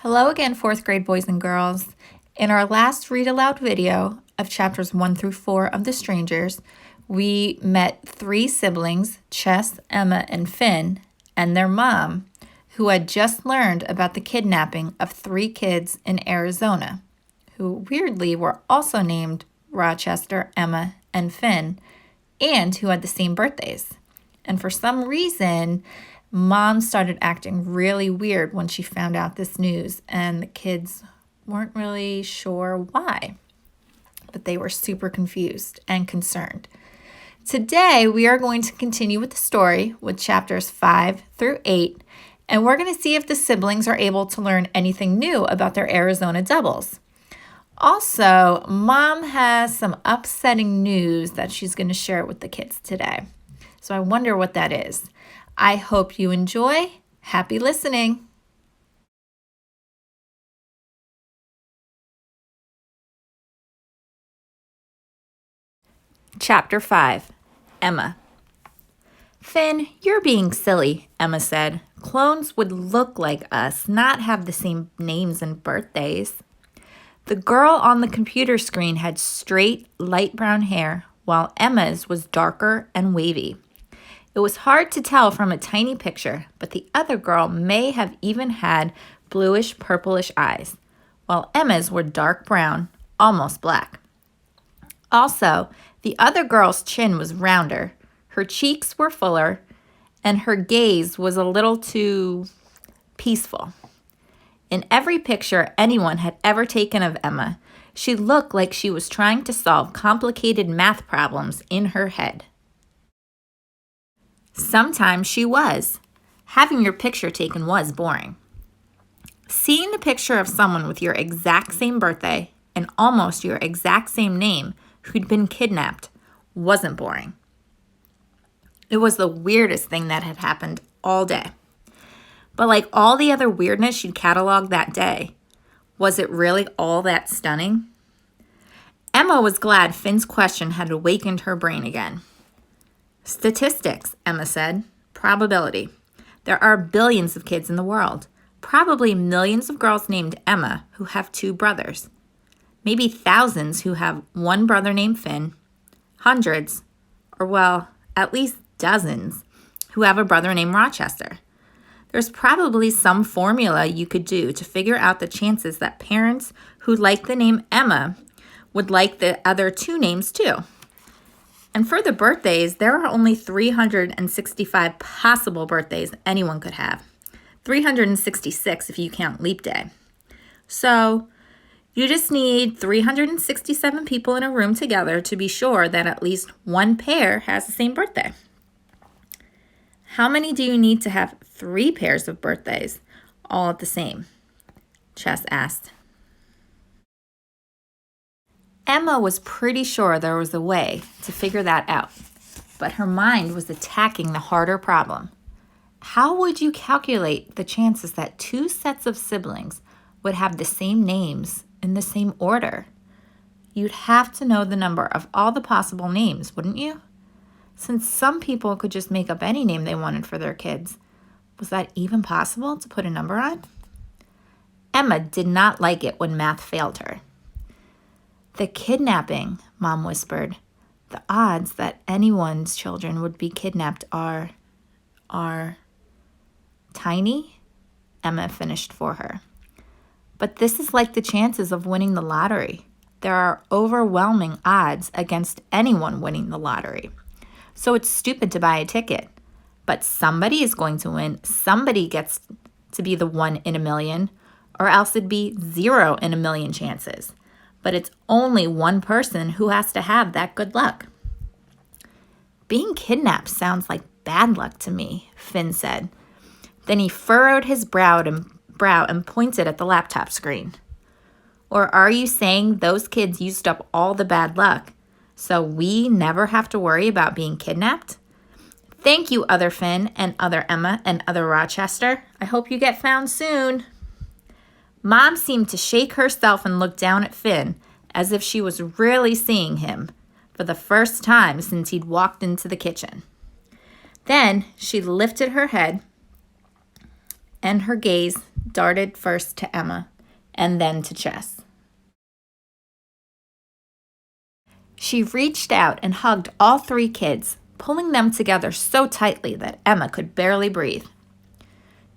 Hello again, fourth grade boys and girls. In our last read aloud video of chapters 1 through 4 of The Strangers, we met three siblings, Chess, Emma, and Finn, and their mom, who had just learned about the kidnapping of three kids in Arizona, who weirdly were also named Rochester, Emma, and Finn, and who had the same birthdays. And for some reason, Mom started acting really weird when she found out this news, and the kids weren't really sure why, but they were super confused and concerned. Today, we are going to continue with the story with chapters 5 through 8, and we're going to see if the siblings are able to learn anything new about their Arizona doubles. Also, Mom has some upsetting news that she's going to share with the kids today. So I wonder what that is. I hope you enjoy. Happy listening. Chapter 5, Emma. Finn, you're being silly, Emma said. Clones would look like us, not have the same names and birthdays. The girl on the computer screen had straight, light brown hair, while Emma's was darker and wavy. It was hard to tell from a tiny picture, but the other girl may have even had bluish-purplish eyes, while Emma's were dark brown, almost black. Also, the other girl's chin was rounder, her cheeks were fuller, and her gaze was a little too peaceful. In every picture anyone had ever taken of Emma, she looked like she was trying to solve complicated math problems in her head. Sometimes she was. Having your picture taken was boring. Seeing the picture of someone with your exact same birthday and almost your exact same name who'd been kidnapped wasn't boring. It was the weirdest thing that had happened all day. But like all the other weirdness she'd cataloged that day, was it really all that stunning? Emma was glad Finn's question had awakened her brain again. Statistics, Emma said. Probability. There are billions of kids in the world. Probably millions of girls named Emma who have two brothers. Maybe thousands who have one brother named Finn. Hundreds, or well, at least dozens, who have a brother named Rochester. There's probably some formula you could do to figure out the chances that parents who like the name Emma would like the other two names too. And for the birthdays, there are only 365 possible birthdays anyone could have. 366 if you count leap day. So you just need 367 people in a room together to be sure that at least one pair has the same birthday. How many do you need to have 3 pairs of birthdays, all at the same? Chess asked. Emma was pretty sure there was a way to figure that out, but her mind was attacking the harder problem. How would you calculate the chances that 2 sets of siblings would have the same names in the same order? You'd have to know the number of all the possible names, wouldn't you? Since some people could just make up any name they wanted for their kids, was that even possible to put a number on? Emma did not like it when math failed her. The kidnapping, Mom whispered. The odds that anyone's children would be kidnapped are tiny, Emma finished for her. But this is like the chances of winning the lottery. There are overwhelming odds against anyone winning the lottery. So it's stupid to buy a ticket. But somebody is going to win. Somebody gets to be the 1 in a million, or else it'd be 0 in a million chances. But it's only one person who has to have that good luck. Being kidnapped sounds like bad luck to me, Finn said. Then he furrowed his brow and pointed at the laptop screen. Or are you saying those kids used up all the bad luck, so we never have to worry about being kidnapped? Thank you, other Finn and other Emma and other Rochester. I hope you get found soon. Mom seemed to shake herself and look down at Finn as if she was really seeing him for the first time since he'd walked into the kitchen. Then she lifted her head and her gaze darted first to Emma and then to Chess. She reached out and hugged all three kids, pulling them together so tightly that Emma could barely breathe.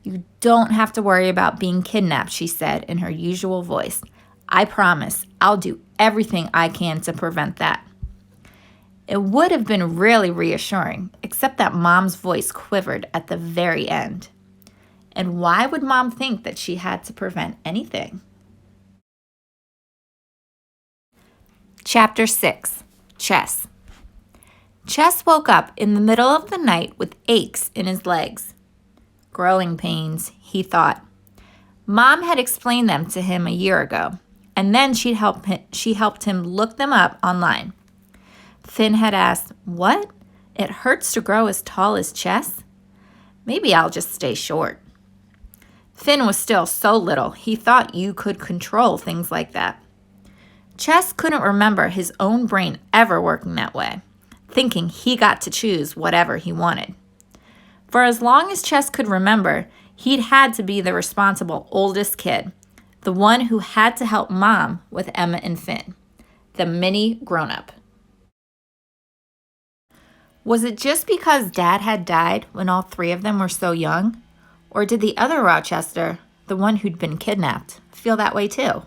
"You don't have to worry about being kidnapped," she said in her usual voice. "I promise I'll do everything I can to prevent that." It would have been really reassuring, except that Mom's voice quivered at the very end. And why would Mom think that she had to prevent anything? Chapter 6. Chess. Chess woke up in the middle of the night with aches in his legs. Growing pains, he thought. Mom had explained them to him a year ago, and then she helped him look them up online. Finn had asked, "What? It hurts to grow as tall as Chess? Maybe I'll just stay short." Finn was still so little, he thought you could control things like that. Chess couldn't remember his own brain ever working that way, thinking he got to choose whatever he wanted. For as long as Chess could remember, he'd had to be the responsible oldest kid, the one who had to help Mom with Emma and Finn, the mini grown-up. Was it just because Dad had died when all three of them were so young? Or did the other Rochester, the one who'd been kidnapped, feel that way too?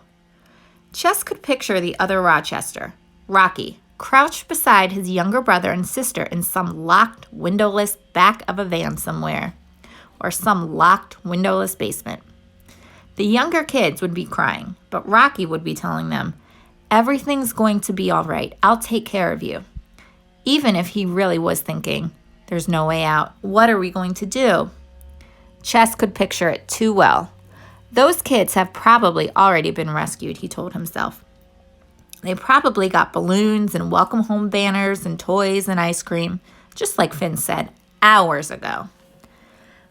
Chess could picture the other Rochester, Rocky, crouched beside his younger brother and sister in some locked, windowless back of a van somewhere, or some locked, windowless basement. The younger kids would be crying, but Rocky would be telling them, "Everything's going to be all right. I'll take care of you." Even if he really was thinking, "There's no way out. What are we going to do?" Chess could picture it too well. Those kids have probably already been rescued, he told himself. They probably got balloons and welcome home banners and toys and ice cream, just like Finn said, hours ago.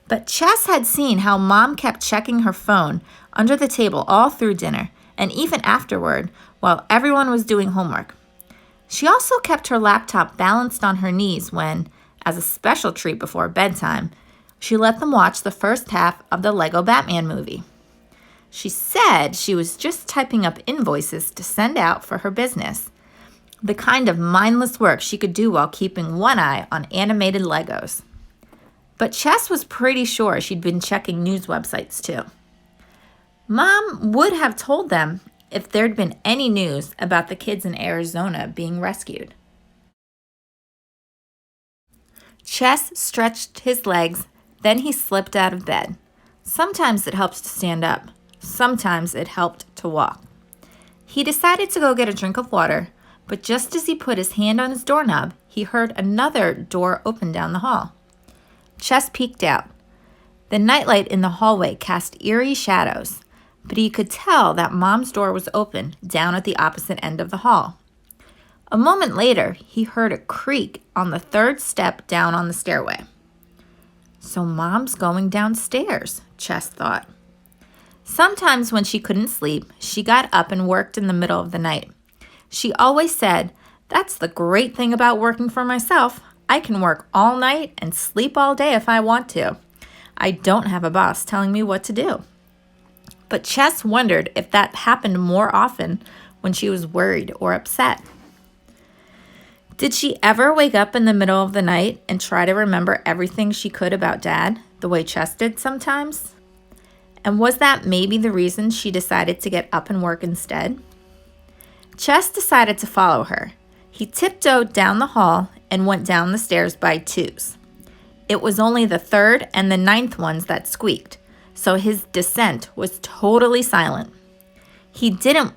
But Chess had seen how Mom kept checking her phone under the table all through dinner and even afterward while everyone was doing homework. She also kept her laptop balanced on her knees when, as a special treat before bedtime, she let them watch the first half of the Lego Batman movie. She said she was just typing up invoices to send out for her business, the kind of mindless work she could do while keeping one eye on animated Legos. But Chess was pretty sure she'd been checking news websites too. Mom would have told them if there'd been any news about the kids in Arizona being rescued. Chess stretched his legs, then he slipped out of bed. Sometimes it helps to stand up. Sometimes it helped to walk. He decided to go get a drink of water, but just as he put his hand on his doorknob, he heard another door open down the hall. Chess peeked out. The nightlight in the hallway cast eerie shadows, but he could tell that Mom's door was open down at the opposite end of the hall. A moment later, he heard a creak on the third step down on the stairway. So Mom's going downstairs, Chess thought. Sometimes when she couldn't sleep, she got up and worked in the middle of the night. She always said, "That's the great thing about working for myself. I can work all night and sleep all day if I want to. I don't have a boss telling me what to do." But Chess wondered if that happened more often when she was worried or upset. Did she ever wake up in the middle of the night and try to remember everything she could about Dad, the way Chess did sometimes? And was that maybe the reason she decided to get up and work instead? Chess decided to follow her. He tiptoed down the hall and went down the stairs by twos. It was only the third and the ninth ones that squeaked, so his descent was totally silent. He didn't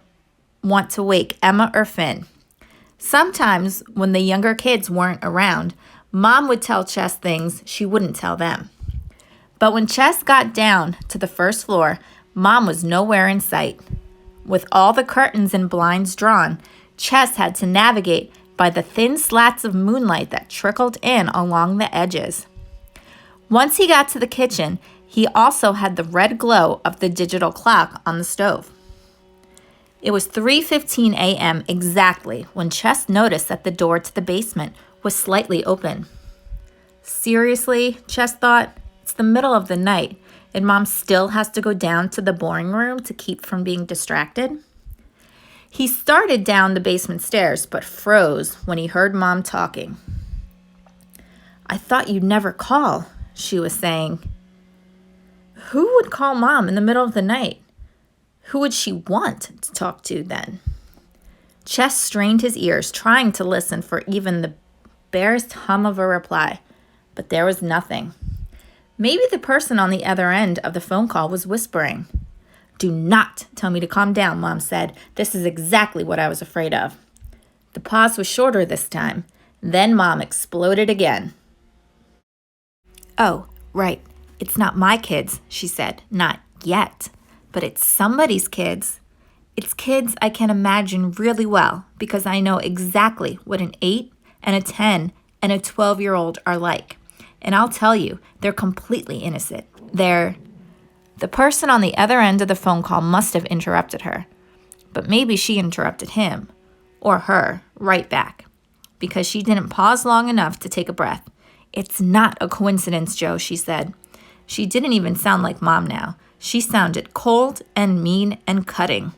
want to wake Emma or Finn. Sometimes, when the younger kids weren't around, Mom would tell Chess things she wouldn't tell them. But when Chess got down to the first floor, Mom was nowhere in sight. With all the curtains and blinds drawn, Chess had to navigate by the thin slats of moonlight that trickled in along the edges. Once he got to the kitchen, he also had the red glow of the digital clock on the stove. It was 3:15 a.m. exactly when Chess noticed that the door to the basement was slightly open. Seriously, Chess thought, it's the middle of the night. And Mom still has to go down to the boring room to keep from being distracted. He started down the basement stairs, but froze when he heard Mom talking. "I thought you'd never call," she was saying. Who would call Mom in the middle of the night? Who would she want to talk to then? Chess strained his ears, trying to listen for even the barest hum of a reply, but there was nothing. Maybe the person on the other end of the phone call was whispering. "Do not tell me to calm down," Mom said. "This is exactly what I was afraid of." The pause was shorter this time. Then Mom exploded again. "Oh, right. It's not my kids," she said. "Not yet. But it's somebody's kids. It's kids I can imagine really well because I know exactly what an 8 and a 10 and a 12-year-old are like. And I'll tell you, they're completely innocent. The person on the other end of the phone call must have interrupted her. But maybe she interrupted him, or her, right back, because she didn't pause long enough to take a breath. "It's not a coincidence, Joe," she said. She didn't even sound like Mom now. She sounded cold and mean and cutting.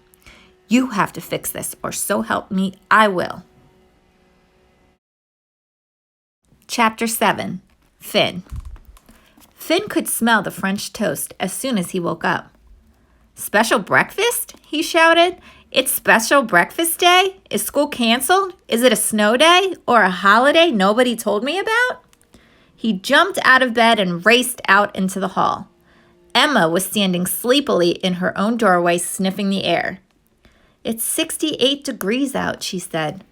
"You have to fix this, or so help me, I will." Chapter 7. Finn. Finn could smell the French toast as soon as he woke up. "Special breakfast?" he shouted. "It's special breakfast day? Is school canceled? Is it a snow day or a holiday nobody told me about?" He jumped out of bed and raced out into the hall. Emma was standing sleepily in her own doorway, sniffing the air. "It's 68 degrees out," she said.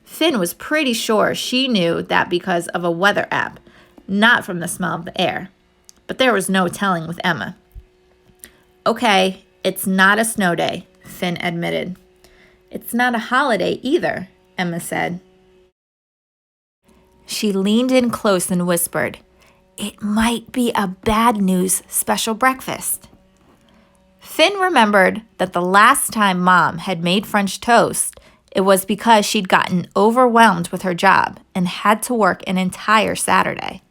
Finn was pretty sure she knew that because of a weather app, not from the smell of the air. But there was no telling with Emma. "Okay, it's not a snow day," Finn admitted. "It's not a holiday either," Emma said. She leaned in close and whispered, "It might be a bad news special breakfast." Finn remembered that the last time Mom had made French toast, it was because she'd gotten overwhelmed with her job and had to work an entire Saturday.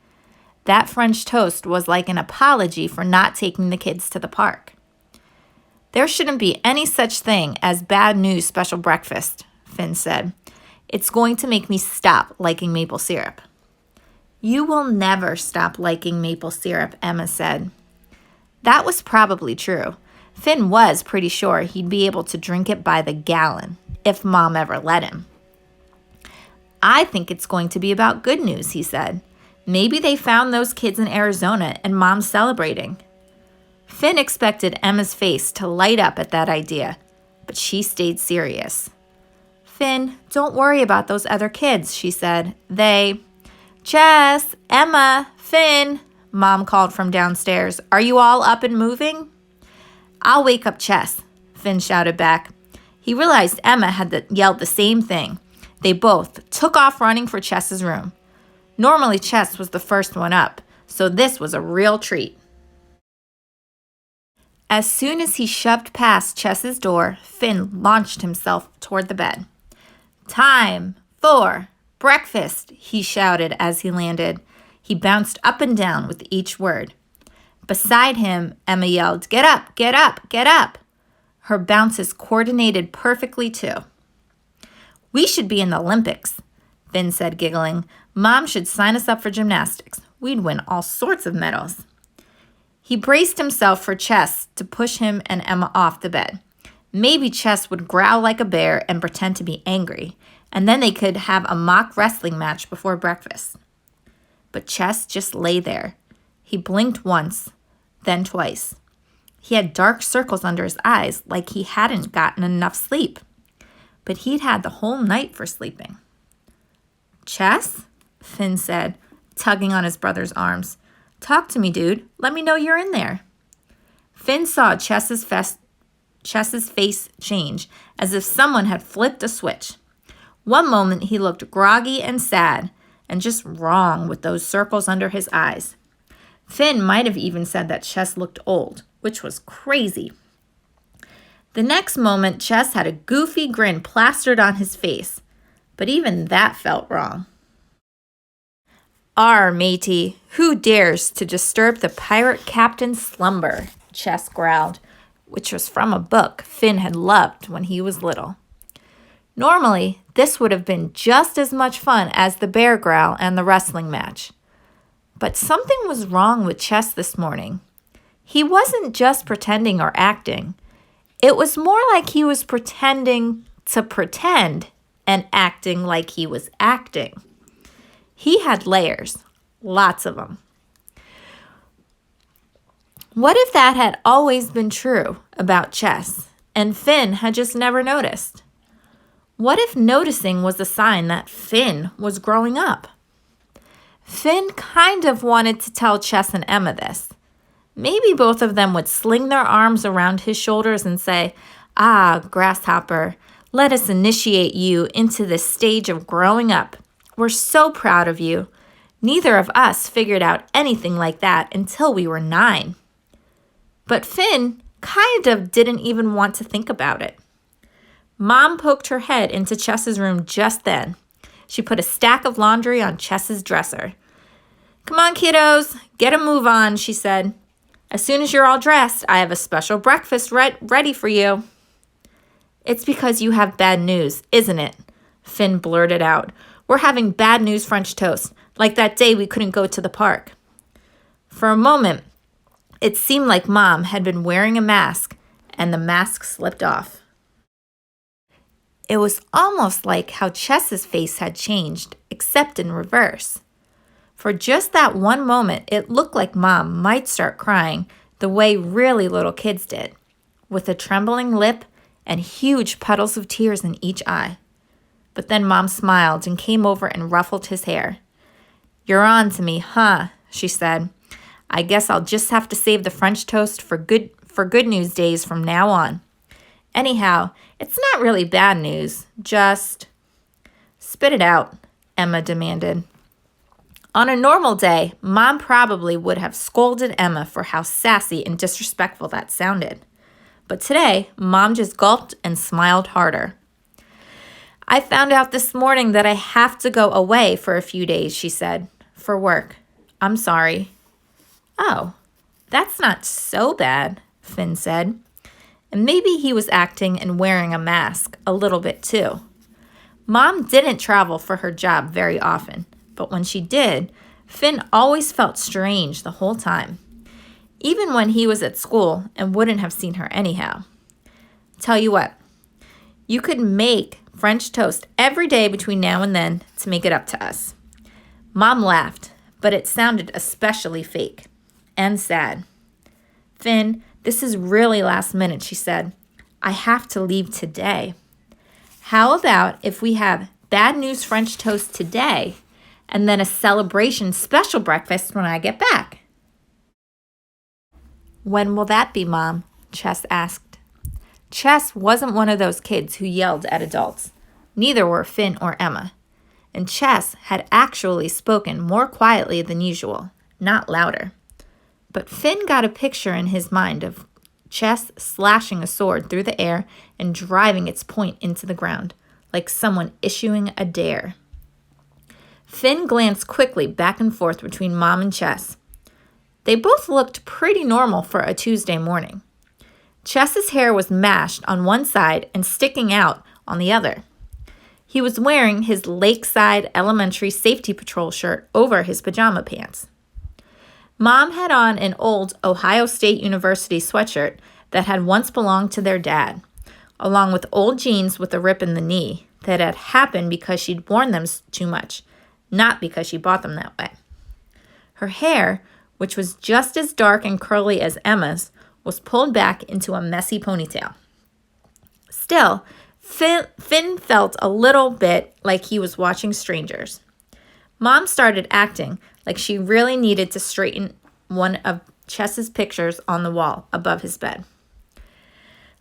That French toast was like an apology for not taking the kids to the park. "There shouldn't be any such thing as bad news special breakfast," Finn said. "It's going to make me stop liking maple syrup." "You will never stop liking maple syrup," Emma said. That was probably true. Finn was pretty sure he'd be able to drink it by the gallon, if Mom ever let him. "I think it's going to be about good news," he said. "Maybe they found those kids in Arizona and Mom's celebrating." Finn expected Emma's face to light up at that idea, but she stayed serious. "Finn, don't worry about those other kids," she said. Jess, Emma, Finn," Mom called from downstairs. "Are you all up and moving?" "I'll wake up Chess," Finn shouted back. He realized Emma had yelled the same thing. They both took off running for Chess's room. Normally, Chess was the first one up, so this was a real treat. As soon as he shoved past Chess's door, Finn launched himself toward the bed. "Time for breakfast," he shouted as he landed. He bounced up and down with each word. Beside him, Emma yelled, "Get up, get up, get up." Her bounces coordinated perfectly too. "We should be in the Olympics," Finn said, giggling. "Mom should sign us up for gymnastics. We'd win all sorts of medals." He braced himself for Chess to push him and Emma off the bed. Maybe Chess would growl like a bear and pretend to be angry, and then they could have a mock wrestling match before breakfast. But Chess just lay there. He blinked once, then twice. He had dark circles under his eyes like he hadn't gotten enough sleep. But he'd had the whole night for sleeping. "Chess?" Finn said, tugging on his brother's arms. "Talk to me, dude. Let me know you're in there." Finn saw Chess's face change, as if someone had flipped a switch. One moment he looked groggy and sad, and just wrong with those circles under his eyes. Finn might have even said that Chess looked old, which was crazy. The next moment, Chess had a goofy grin plastered on his face, but even that felt wrong. "Arr, matey, who dares to disturb the pirate captain's slumber?" Chess growled, which was from a book Finn had loved when he was little. Normally, this would have been just as much fun as the bear growl and the wrestling match. But something was wrong with Chess this morning. He wasn't just pretending or acting. It was more like he was pretending to pretend and acting like he was acting. He had layers, lots of them. What if that had always been true about Chess, and Finn had just never noticed? What if noticing was a sign that Finn was growing up? Finn kind of wanted to tell Chess and Emma this. Maybe both of them would sling their arms around his shoulders and say, "Ah, Grasshopper, let us initiate you into this stage of growing up. We're so proud of you. Neither of us figured out anything like that until we were 9. But Finn kind of didn't even want to think about it. Mom poked her head into Chess's room just then. She put a stack of laundry on Chess's dresser. "Come on, kiddos, get a move on," she said. "As soon as you're all dressed, I have a special breakfast ready for you." "It's because you have bad news, isn't it?" Finn blurted out. "We're having bad news French toast, like that day we couldn't go to the park." For a moment, it seemed like Mom had been wearing a mask, and the mask slipped off. It was almost like how Chess's face had changed, except in reverse. For just that one moment, it looked like Mom might start crying the way really little kids did, with a trembling lip and huge puddles of tears in each eye. But then Mom smiled and came over and ruffled his hair. "You're on to me, huh?" she said. "I guess I'll just have to save the French toast for good news days from now on. Anyhow, it's not really bad news, just—" "Spit it out," Emma demanded. On a normal day, Mom probably would have scolded Emma for how sassy and disrespectful that sounded. But today, Mom just gulped and smiled harder. "I found out this morning that I have to go away for a few days," she said, "for work. I'm sorry." "Oh, that's not so bad," Finn said. And maybe he was acting and wearing a mask a little bit too. Mom didn't travel for her job very often, but when she did, Finn always felt strange the whole time, even when he was at school and wouldn't have seen her anyhow. "Tell you what, you could make French toast every day between now and then to make it up to us." Mom laughed, but it sounded especially fake and sad. "Finn, this is really last minute," she said. "I have to leave today. How about if we have bad news French toast today and then a celebration special breakfast when I get back?" "When will that be, Mom?" Chess asked. Chess wasn't one of those kids who yelled at adults. Neither were Finn or Emma. And Chess had actually spoken more quietly than usual, not louder. But Finn got a picture in his mind of Chess slashing a sword through the air and driving its point into the ground, like someone issuing a dare. Finn glanced quickly back and forth between Mom and Chess. They both looked pretty normal for a Tuesday morning. Chess's hair was mashed on one side and sticking out on the other. He was wearing his Lakeside Elementary Safety Patrol shirt over his pajama pants. Mom had on an old Ohio State University sweatshirt that had once belonged to their dad, along with old jeans with a rip in the knee that had happened because she'd worn them too much, not because she bought them that way. Her hair, which was just as dark and curly as Emma's, was pulled back into a messy ponytail. Still, Finn felt a little bit like he was watching strangers. Mom started acting like she really needed to straighten one of Chess's pictures on the wall above his bed.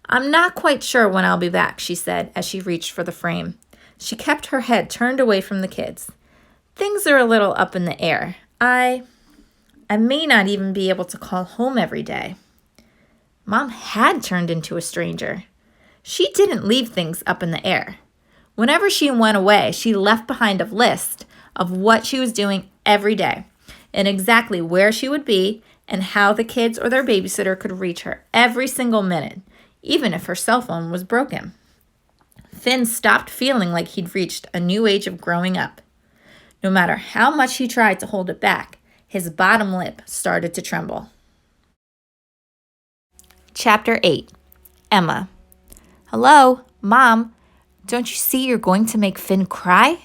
"I'm not quite sure when I'll be back," she said as she reached for the frame. She kept her head turned away from the kids. "Things are a little up in the air. I may not even be able to call home every day." Mom had turned into a stranger. She didn't leave things up in the air. Whenever she went away, she left behind a list of what she was doing every day, and exactly where she would be and how the kids or their babysitter could reach her every single minute, even if her cell phone was broken. Finn stopped feeling like he'd reached a new age of growing up. No matter how much he tried to hold it back, his bottom lip started to tremble. Chapter 8. Emma. Hello, Mom. Don't you see you're going to make Finn cry?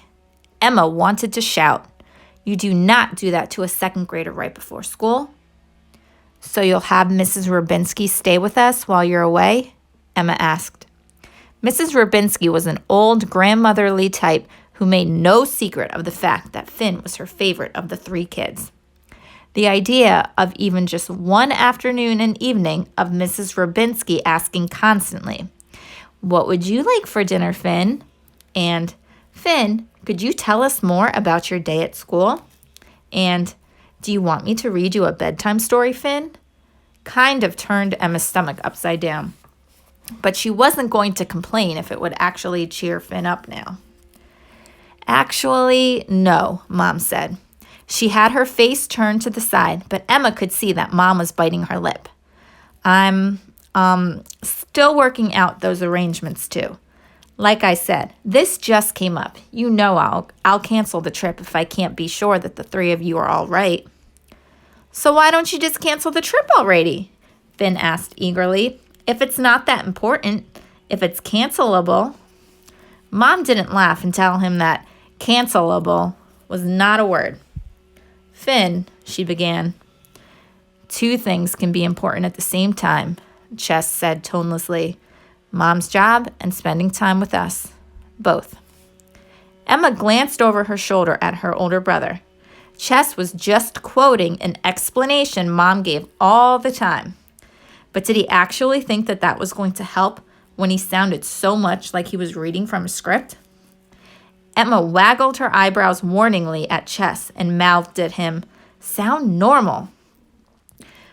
Emma wanted to shout. You do not do that to a second grader right before school. So you'll have Mrs. Rubinsky stay with us while you're away? Emma asked. Mrs. Rubinsky was an old grandmotherly type who made no secret of the fact that Finn was her favorite of the 3 kids. The idea of even just one afternoon and evening of Mrs. Rubinsky asking constantly, "What would you like for dinner, Finn?" And, "Finn, could you tell us more about your day at school?" And, "Do you want me to read you a bedtime story, Finn?" kind of turned Emma's stomach upside down. But she wasn't going to complain if it would actually cheer Finn up now. Actually, no, Mom said. She had her face turned to the side, but Emma could see that Mom was biting her lip. I'm still working out those arrangements too. Like I said, this just came up. You know I'll cancel the trip if I can't be sure that the 3 of you are all right. So why don't you just cancel the trip already? Finn asked eagerly. If it's not that important, if it's cancelable. Mom didn't laugh and tell him that cancelable was not a word. Finn, she began. 2 things can be important at the same time, Chess said tonelessly. Mom's job and spending time with us. Both. Emma glanced over her shoulder at her older brother. Chess was just quoting an explanation Mom gave all the time. But did he actually think that that was going to help when he sounded so much like he was reading from a script? Emma waggled her eyebrows warningly at Chess and mouthed at him, "Sound normal."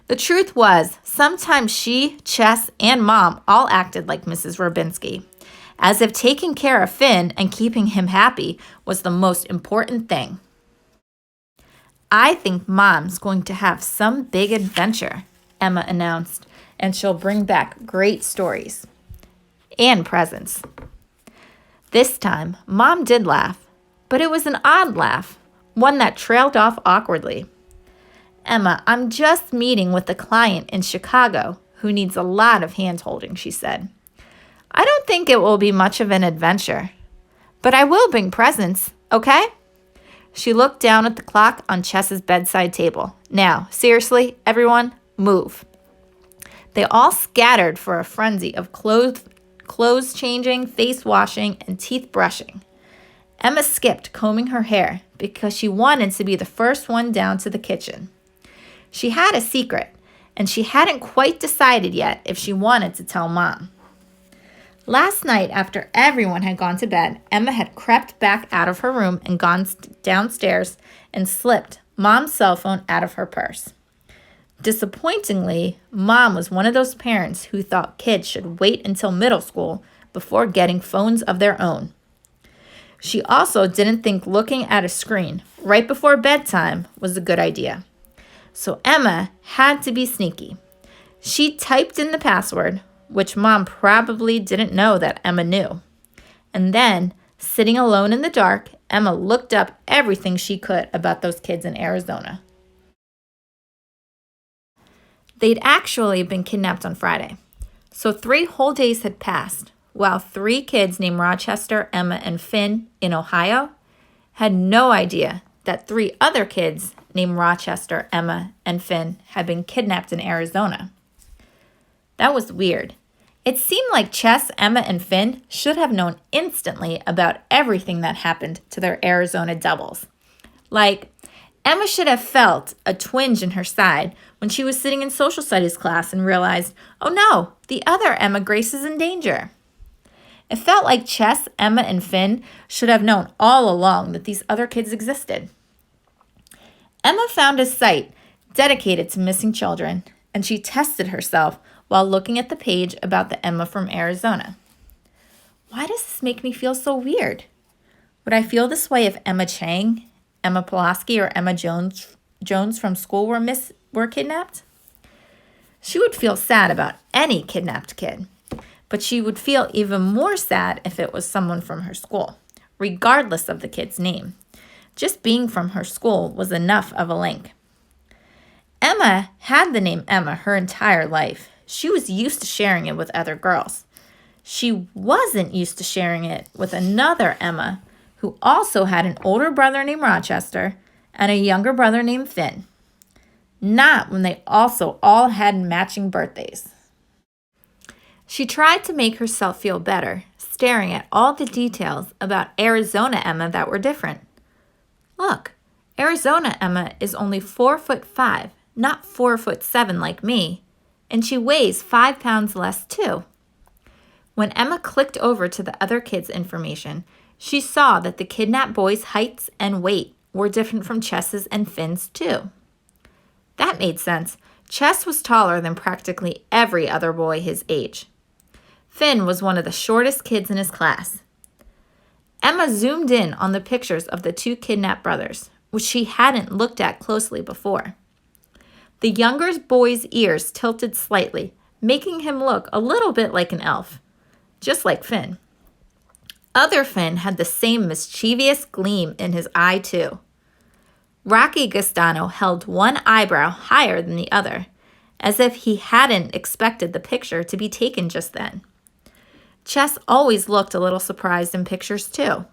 The truth was, sometimes she, Chess, and Mom all acted like Mrs. Rubinsky, as if taking care of Finn and keeping him happy was the most important thing. I think Mom's going to have some big adventure, Emma announced, and she'll bring back great stories and presents. This time, Mom did laugh, but it was an odd laugh, one that trailed off awkwardly. Emma, I'm just meeting with a client in Chicago who needs a lot of hand-holding, she said. I don't think it will be much of an adventure, but I will bring presents, okay? She looked down at the clock on Chess's bedside table. Now, seriously, everyone, move. They all scattered for a frenzy of clothes changing, face washing, and teeth brushing. Emma skipped combing her hair because she wanted to be the first one down to the kitchen. She had a secret, and she hadn't quite decided yet if she wanted to tell Mom. Last night, after everyone had gone to bed, Emma had crept back out of her room and gone downstairs and slipped Mom's cell phone out of her purse. Disappointingly, Mom was one of those parents who thought kids should wait until middle school before getting phones of their own. She also didn't think looking at a screen right before bedtime was a good idea. So Emma had to be sneaky. She typed in the password, which Mom probably didn't know that Emma knew. And then, sitting alone in the dark, Emma looked up everything she could about those kids in Arizona. They'd actually been kidnapped on Friday. So 3 whole days had passed, while 3 kids named Rochester, Emma, and Finn in Ohio had no idea that 3 other kids named Rochester, Emma, and Finn had been kidnapped in Arizona. That was weird. It seemed like Chess, Emma, and Finn should have known instantly about everything that happened to their Arizona doubles. Like, Emma should have felt a twinge in her side when she was sitting in social studies class and realized, oh no, the other Emma Grace is in danger. It felt like Chess, Emma, and Finn should have known all along that these other kids existed. Emma found a site dedicated to missing children, and she tested herself while looking at the page about the Emma from Arizona. Why does this make me feel so weird? Would I feel this way if Emma Chang, Emma Pulaski or Emma Jones from school were kidnapped? She would feel sad about any kidnapped kid, but she would feel even more sad if it was someone from her school, regardless of the kid's name. Just being from her school was enough of a link. Emma had the name Emma her entire life. She was used to sharing it with other girls. She wasn't used to sharing it with another Emma who also had an older brother named Rochester and a younger brother named Finn. Not when they also all had matching birthdays. She tried to make herself feel better, staring at all the details about Arizona Emma that were different. Look, Arizona Emma is only 4'5", not 4'7" like me, and she weighs 5 pounds less too. When Emma clicked over to the other kids' information, she saw that the kidnapped boys' heights and weight were different from Chess's and Finn's too. That made sense. Chess was taller than practically every other boy his age. Finn was one of the shortest kids in his class. Emma zoomed in on the pictures of the 2 kidnapped brothers, which she hadn't looked at closely before. The younger boy's ears tilted slightly, making him look a little bit like an elf, just like Finn. Other Finn had the same mischievous gleam in his eye too. Rocky Gastano held one eyebrow higher than the other, as if he hadn't expected the picture to be taken just then. Chess always looked a little surprised in pictures too.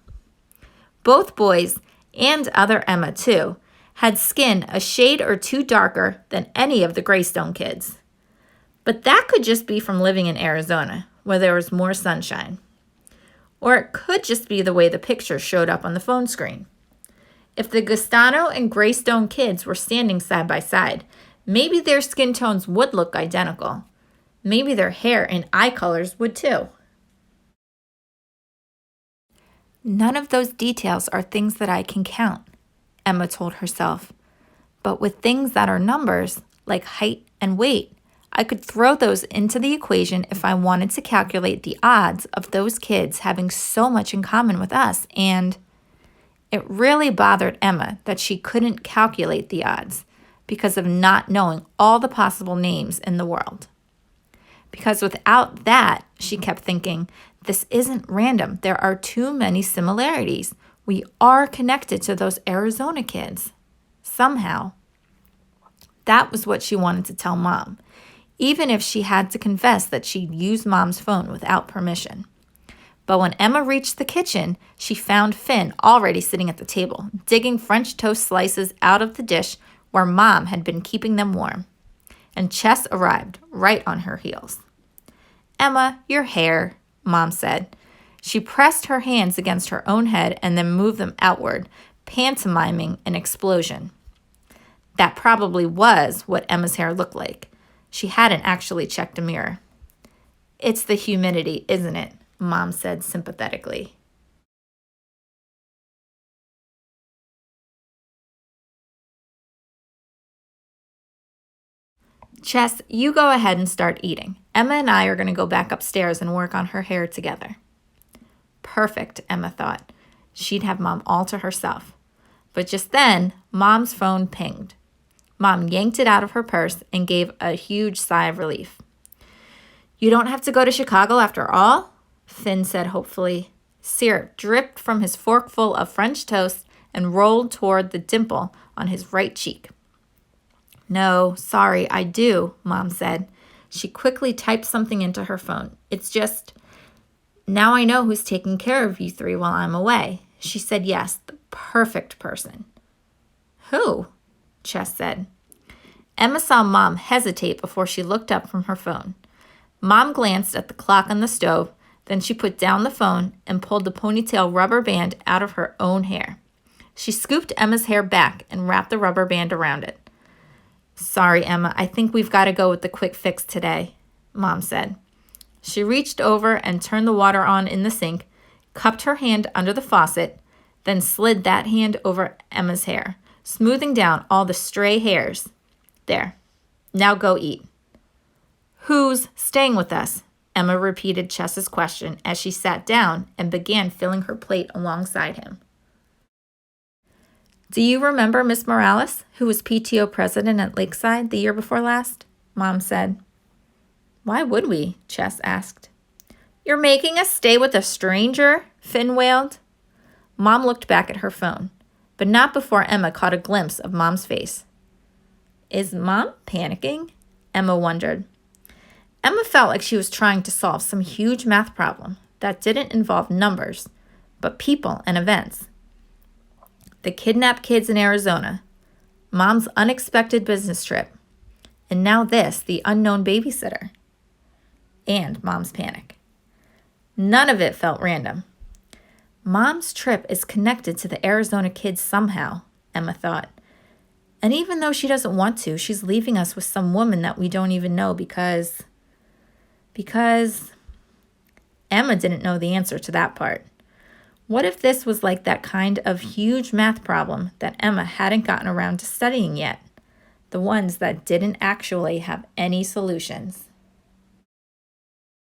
Both boys, and other Emma too, had skin a shade or 2 darker than any of the Greystone kids. But that could just be from living in Arizona, where there was more sunshine. Or it could just be the way the picture showed up on the phone screen. If the Gastano and Greystone kids were standing side by side, maybe their skin tones would look identical. Maybe their hair and eye colors would too. None of those details are things that I can count, Emma told herself. But with things that are numbers, like height and weight, I could throw those into the equation if I wanted to calculate the odds of those kids having so much in common with us, and it really bothered Emma that she couldn't calculate the odds because of not knowing all the possible names in the world. Because without that, she kept thinking, this isn't random. There are too many similarities. We are connected to those Arizona kids. Somehow. That was what she wanted to tell Mom, even if she had to confess that she'd used Mom's phone without permission. But when Emma reached the kitchen, she found Finn already sitting at the table, digging French toast slices out of the dish where Mom had been keeping them warm. And Chess arrived right on her heels. Emma, your hair, Mom said. She pressed her hands against her own head and then moved them outward, pantomiming an explosion. That probably was what Emma's hair looked like. She hadn't actually checked a mirror. It's the humidity, isn't it? Mom said sympathetically. Chess, you go ahead and start eating. Emma and I are going to go back upstairs and work on her hair together. Perfect, Emma thought. She'd have Mom all to herself. But just then, Mom's phone pinged. Mom yanked it out of her purse and gave a huge sigh of relief. You don't have to go to Chicago after all? Finn said hopefully. Syrup dripped from his forkful of French toast and rolled toward the dimple on his right cheek. No, sorry, I do, Mom said. She quickly typed something into her phone. It's just, now I know who's taking care of you 3 while I'm away. She said yes, the perfect person. Who? Chess said. Emma saw Mom hesitate before she looked up from her phone. Mom glanced at the clock on the stove, then she put down the phone and pulled the ponytail rubber band out of her own hair. She scooped Emma's hair back and wrapped the rubber band around it. Sorry, Emma, I think we've got to go with the quick fix today, Mom said. She reached over and turned the water on in the sink, cupped her hand under the faucet, then slid that hand over Emma's hair, smoothing down all the stray hairs. There. Now go eat. Who's staying with us? Emma repeated Chess's question as she sat down and began filling her plate alongside him. Do you remember Miss Morales, who was PTO president at Lakeside the year before last? Mom said. Why would we? Chess asked. You're making us stay with a stranger? Finn wailed. Mom looked back at her phone, but not before Emma caught a glimpse of Mom's face. Is Mom panicking? Emma wondered. Emma felt like she was trying to solve some huge math problem that didn't involve numbers, but people and events. The kidnapped kids in Arizona, Mom's unexpected business trip, and now this, the unknown babysitter. And Mom's panic. None of it felt random. Mom's trip is connected to the Arizona kids somehow, Emma thought. And even though she doesn't want to, she's leaving us with some woman that we don't even know because Emma didn't know the answer to that part. What if this was like that kind of huge math problem that Emma hadn't gotten around to studying yet? The ones that didn't actually have any solutions.